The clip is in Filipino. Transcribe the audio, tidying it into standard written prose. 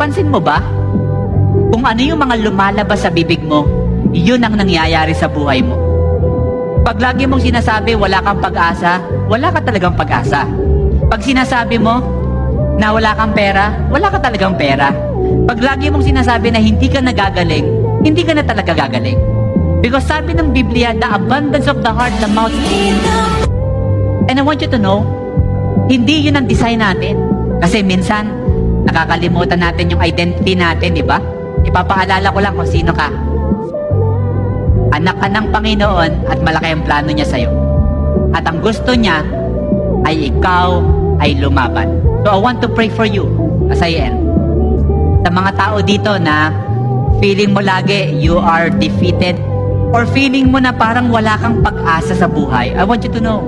Napapansin mo ba? Kung ano yung mga lumalabas sa bibig mo, yun ang nangyayari sa buhay mo. Pag lagi mong sinasabi wala kang pag-asa, wala ka talagang pag-asa. Pag sinasabi mo na wala kang pera, wala ka talagang pera. Pag lagi mong sinasabi na hindi ka nagagaling, hindi ka na talaga gagaling. Because sabi ng Biblia, the abundance of the heart, the mouth. And I want you to know, hindi yun ang design natin. Kasi minsan, nakakalimutan natin yung identity natin, di ba? Ipapaalala ko lang kung sino ka. Anak ka ng Panginoon at malaki ang plano niya sa'yo. At ang gusto niya ay ikaw ay lumaban. So I want to pray for you as I end. Sa mga tao dito na feeling mo lagi you are defeated or feeling mo na parang wala kang pag-asa sa buhay, I want you to know,